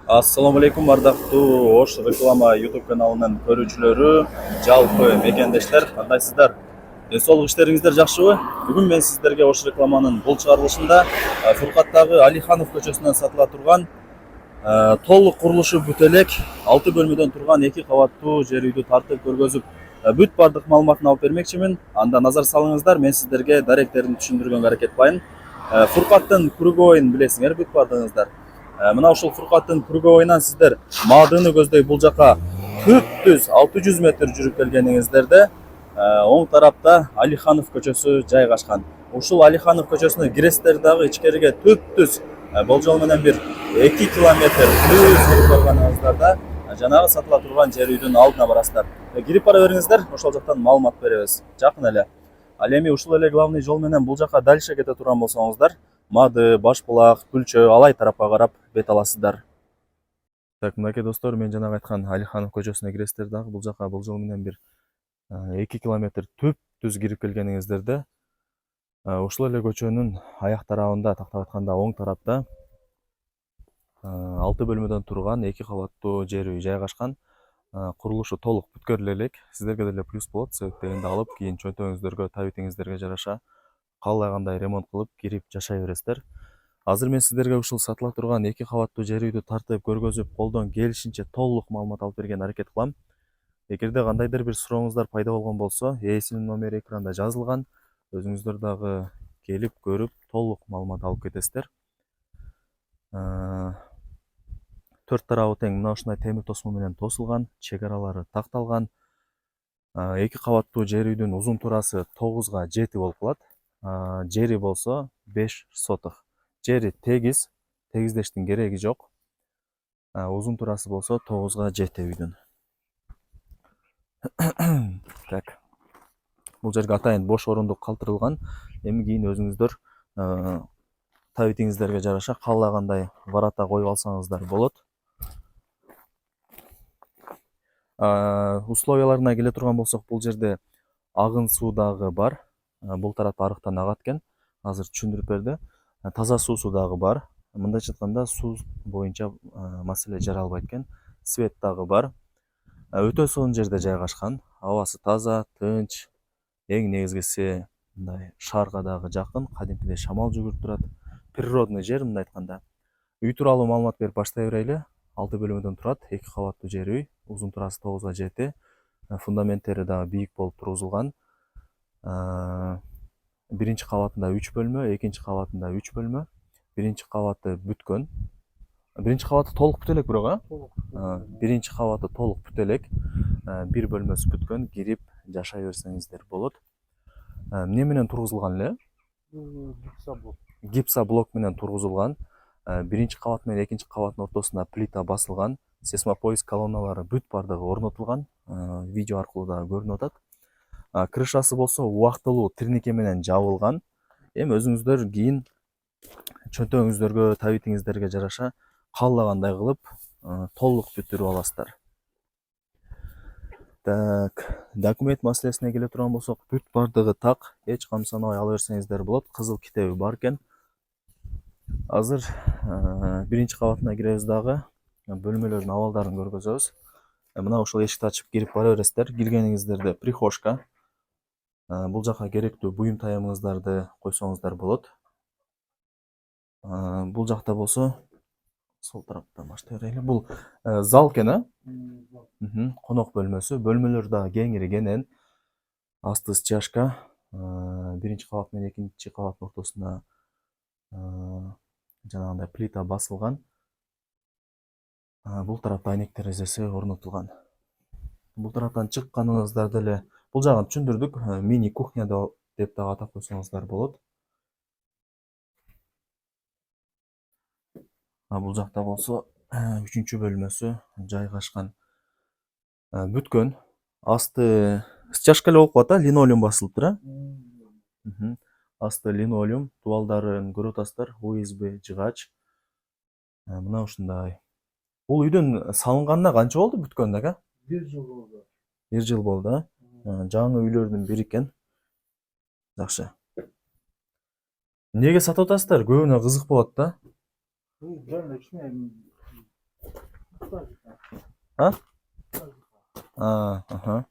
Assalamu alaikum ардактуу Ош реклама YouTube каналынын көрүүчүлөрү, жалпы мекендештер, кандайсыздар? Ден соолук иштериңиздер жакшыбы? Бүгүн мен сиздерге Ош рекламанын бул чыгарылышында Фуркаттагы Алиханов көчөсүнөн сатыла турган толук курулушу бүт элек 6 бөлмөдөн турган 2 кабаттуу жер үйдү тартып көргөзүп, бүт бардык маалыматын алып бермекчимин. Анда назар салыңыздар, мен сиздерге даректерин түшүндүргөнгө аракет кылайын. Фуркаттын круговойун билесиңер бүт бардыгыңыздар. Мына ушул Фуркаттын круговойунан сиздер маадыны көздөй бул жака түп-түз 600 метр жүрүп келгениңиздерде оң тарапта Алиханов көчөсү жайгашкан. Ушул Алиханов көчөсүнө киресиздер дагы ичкериге түп-түз болжол менен бир 2 километр плюс жүрүп барганыңыздарда жанагы сатыла турган жер үйдүн алдына барасыздар. Кирип бара бериңиздер, ошол жактан маалымат беребиз. Жакын эле. Ал эми ушул эле главный жол менен бул жака дальше кете турган болсоңуздар, Мады, Башбулак, Күлчө, Алай тарапка карап бет аласыздар. Так, мынакей достор, мен жанагы айткан Алиханов көчөсүнө киресиздер дагы бул жака болжол менен бир 2 километр түп-түз кирип келгениңиздерде ушул эле көчөнүн аяк тарабында, тактап айтканда оң тарапта 6 бөлмөдөн турган 2 кабаттуу жер үй жайгашкан. Курулушу толук бүткөрүлө элек. Сиздерге деле плюс болот, себептегенди алып, кийин чөнтөгүңүздөргө, табитиңиздерге жараша каалагандай ремонт кылып кирип жашай бересиздер. Азыр мен сиздерге ушул сатыла турган 2 кабаттуу жер үйдү тартып көргөзүп, колдон келишинче толук маалымат алып берген аракет кылам. Эгерде кандайдыр бир сурооңуздар пайда болгон болсо, ээсинин номери экранда жазылган. Өзүңүздөр дагы келип көрүп, толук маалымат алып кетесиздер. Төрт тарабы тең мына ушундай темир тосмо менен тосулган, чек аралары такталган. 2 кабаттуу жер үйдүн узун турасы 9га 7 болуп калат. Жери болсо 5 сотых. Жери тегиз, тегиздештин кереги жок. Узун турасы болсо 9га 7 үйдүн. Так. Бул жерге атайын бош орундук калтырылган. Эми кийин өзүңүздөр табитиңиздерге жараша каалагандай варата коюп алсаңыздар болот. Условияларына келе турган болсок, бул жерде агын суу дагы бар. Бул тарапта арыктан агат экен. Азыр түшүндүрүп берди. Таза суусу дагы бар. Мындайча айтканда суу боюнча маселе жаралбайт экен. Свет дагы бар. Өтө сонун жерде жайгашкан. Абасы таза, тынч. Эң негизгиси мындай шаарга дагы жакын, кадимкидей шамал жүгүрүп турат. Природный жер мындай айтканда. Үй тууралуу маалымат берип баштай берели. 6 бөлмөдөн турат, 2 кабаттуу жер үй, узун турасы 9га 7. Фундаменттери дагы бийик болуп тургузулган. Биринчи кабатында 3 бөлмө, экинчи кабатында 3 бөлмө. Биринчи кабаты бүткөн. Биринчи кабаты толук бүт элек бирок, биринчи кабаты толук бүт элек. Бир бөлмөсү бүткөн, кирип жашай берсеңиздер болот. Эмне менен тургузулган эле? Гипса блок менен тургузулган. Биринчи кабат менен экинчи кабаттын ортосуна плита басылган. Сейсмопоиск колонналары бүт бардыгы орнотулган. Видео аркылуу дагы көрүнүп атат. Крышасы болсо убактылуу тирнике менен жабылган. Эми өзүңүздөр кийин чөнтөгүңүздөргө, табитиңиздерге жараша каалагандай кылып толук бүтүрүп аласыздар. Так, документ маселесине келе турган болсок, бүт бардыгы так, эч камсанабай ала берсеңиздер болот. Кызыл китеби бар экен. Азыр биринчи кабатына киребиз дагы, бөлмөлөрдүн абалдарын көргөзөбүз. Мына ушул эшикти ачып кирип бара бересиздер. Киргениңиздерде прихожка. Бул жака керектүү буюм таямыңыздарды койсоңуздар болот. Бул жакта болсо сол тараптан баштай берели. Бул зал экен, конок бөлмөсү. Бөлмөлөр дагы кеңири кенен. Асты стяжка. Биринчи кабат менен экинчи кабаттын ортосуна жанагындай плита басылган. Бул тарапта айнек терезеси орнотулган. Бул тараптан чыкканыңызда деле бул жагын түшүндүрдүк. Мини кухня деп дагы атап койсоңуздар болот. Бул жакта болсо 3-чү бөлмөсү жайгашкан. Бүткөн. Асты стяжка эле болуп калат, линолеум басылып тур, Асты линолеум, дубалдарын көрүп атасыздар, USB жыгач. Мына ушундай. Бул үйдүн салынганына канча болду бүткөндө, ака? 1 жыл болду. 1 жыл болду, жаңы үйлөрдүн бири экен. Жакшы. Эмнеге сатып атасыздар? Көбүнө кызык болот да. Жөн эле А? Аха.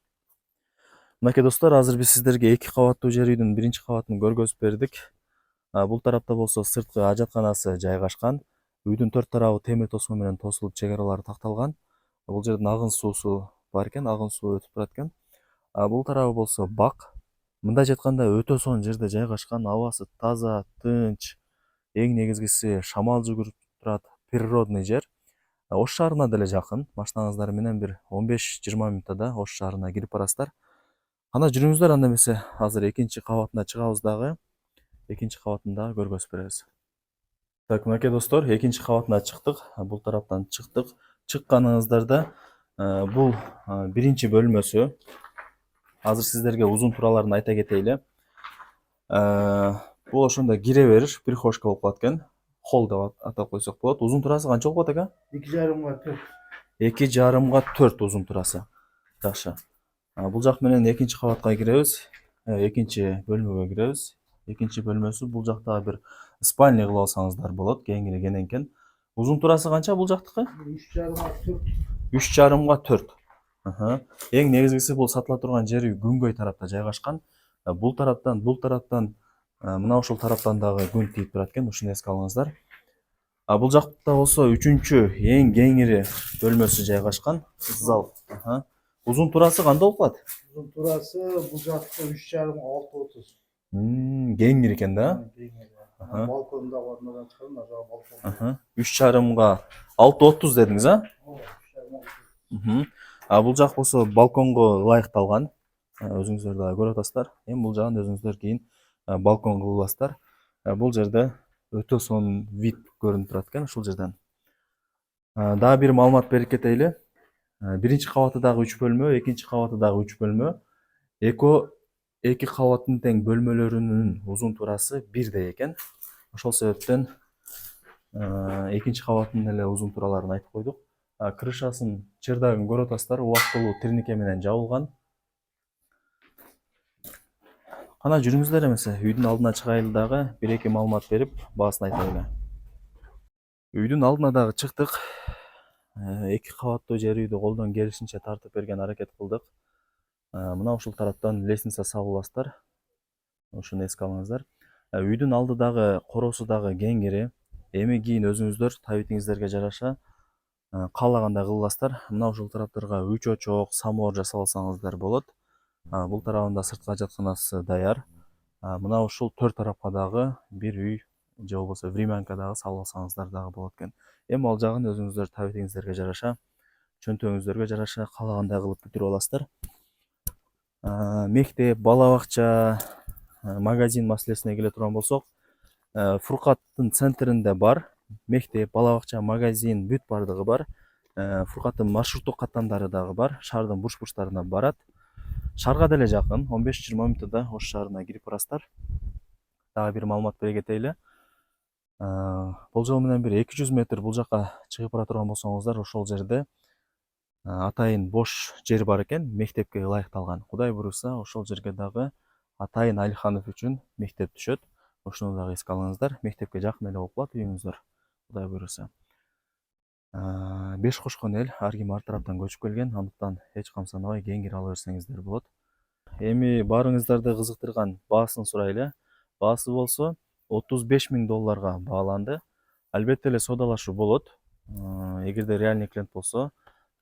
Мынакей достор, азыр биз сиздерге 2 кабаттуу жер үйдүн биринчи кабатын көргөзүп бердик. Бул тарапта болсо сырткы ажатканасы жайгашкан. Үйдүн төрт тарабы темир тосмо менен тосулуп, чек-аралары такталган. Бул жерден агын суусу бар экен, агын суу өтүп турат экен. Бул тарабы болсо бак. Мындай жатканда өтө сонун жерде жайгашкан, абасы таза, тынч, эң негизгиси шамал жүгүрүп турат, природный жер. Ош шаарына деле жакын. Машинаңыздар менен бир 15-20 мүнөттө Ош шаарына кирип барасыздар. Анда жүрүңүздөр, анда эмесе азыр экинчи кабатына чыгабыз дагы. Экинчи кабатын дагы көргөзүп беребиз. Так, мынакей достор, экинчи кабатына чыктык. Бул тараптан чыктык. Чыкканыңыздарда бул биринчи бөлмөсү. Азыр сиздерге узун тураларын айта кетейли. Бул ошондо кире бериш прихожка болуп калат экен. Холл деп атап койсок болот. Узун турасы канча болуп калат экен? 2,5 2,5 4 узун турасы. Жакшы. Бул жак менен экинчи кабатка киребиз. Экинчи бөлмөгө киребиз. Экинчи бөлмөсү, бул жакта бир спальня кылып алсаңыздар болот. Кеңири кененкен. Узун турасы канча бул жактыкы? 3,5 4. Эң негизгиси бул сатыла турган жер үй күнгөй тарапта жайгашкан. Бул тараптан мына ушул тараптан дагы күн тийип турат экен. Ушуну эске алыңыздар. Бул жакта болсо үчүнчү эң кеңири бөлмөсү жайгашкан. Зал. Узун турасы кандай болуп калат? Uzun turası bu jакта 3,5-6,30. Кеңири экен да? Balkonda var, oradan çıkalım da balkon. 3,5 6,30 дедиңиз, Бул жак болсо балконго ылайыкталган. Өзүңүздөр дагы көрүп атасыздар. Эми бул жагын өзүңүздөр кийин балкон кылып аласыздар. Бул жерде өтө сонун вид көрүнүп турат экен ушул жерден. Дагы бир маалымат берип кетейли. Биринчи кабаты дагы 3 бөлмө, экинчи кабаты дагы 3 бөлмө. Эки кабаттын тең бөлмөлөрүнүн узун турасы бирдей экен. Ошол себептен экинчи кабаттын эле узун тураларын айтып койдук. Крышасын, чердагын көрүп атасыздар, убактылуу тирнике менен жабылган. Кана жүрүңүздөр эмесе, үйдүн алдына чыгайлы дагы, бир-эки маалымат берип, баасын айтайлы. Үйдүн алдына дагы чыктык. 2 кабаттуу жер үйдү колдон келишинче тартып берген аракет кылдык. Мына ушул тараптан лестница салып аласыздар. Ушуну эске алыңыздар. Үйдүн алды дагы, коросу дагы кеңири. Эми кийин өзүңүздөр табитиңиздерге жараша каалагандай кылып аласыздар. Мына ушул тараптарга 3 очок, самовар жасап алсаңыздар болот. Бул тарабында сырткы ажатканасы даяр. Мына ушул төрт тарапка дагы бир үй же болбосо времянка дагы салып алсаңыздар дагы болот экен. Эми ал жагын өзүңүздөр табитиңиздерге жараша, чөнтөгүңүздөргө жараша каалагандай кылып бүтүрүп аласыздар. Мектеп, бала бакча, магазин маселесине келе турган болсок, Фуркаттын центринде бар. Мектеп, бала бакча, магазин бүт бардыгы бар. Фуркаттын маршруттук каттамдары дагы бар. Шаардын бурч-бурчтарына барат. Шаарга деле жакын, 15-20 мүнөттө Ош шаарына кирип барасыздар. Дагы бир маалымат бере кетейли. Болжол менен бир 200 метр бул жака чыгып бара турган болсоңуздар, ошол жерде атайын бош жер бар экен, мектепке ылайыкталган. Кудай буйруса, ошол жерге дагы Атайын Алиханов үчүн мектеп түшөт. Ошону дагы эске алыңыздар. Мектепке жакын эле болуп калат үйүңүздөр, Кудай буйруса. 5 кошкон эл ар ким ар тараптан көчүп келген, андыктан эч камсанабай кеңири ала берсеңиздер болот. Эми баарыңыздарды кызыктырган баасын сурайлы. Баасы болсо $35,000 бааланды. Албетте эле содалашуу болот. Эгерде реальный клиент болсо,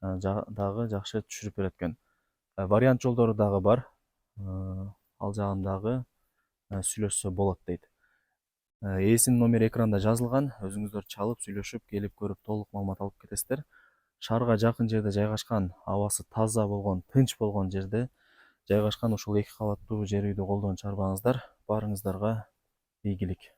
дагы жакшы түшүрүп берет экен. Вариант жолдору дагы бар. Ал жагын дагы сүйлөшсө болот дейт. Ээсинин номери экранда жазылган. Өзүңүздөр чалып, сүйлөшүп, келип көрүп толук маалымат алып кетесиздер. Шаарга жакын жерде жайгашкан, абасы таза болгон, тынч болгон жерде жайгашкан ушул 2 кабаттуу жер үйдү колдон чарбаңыздар. Баарыңыздарга ийгилик.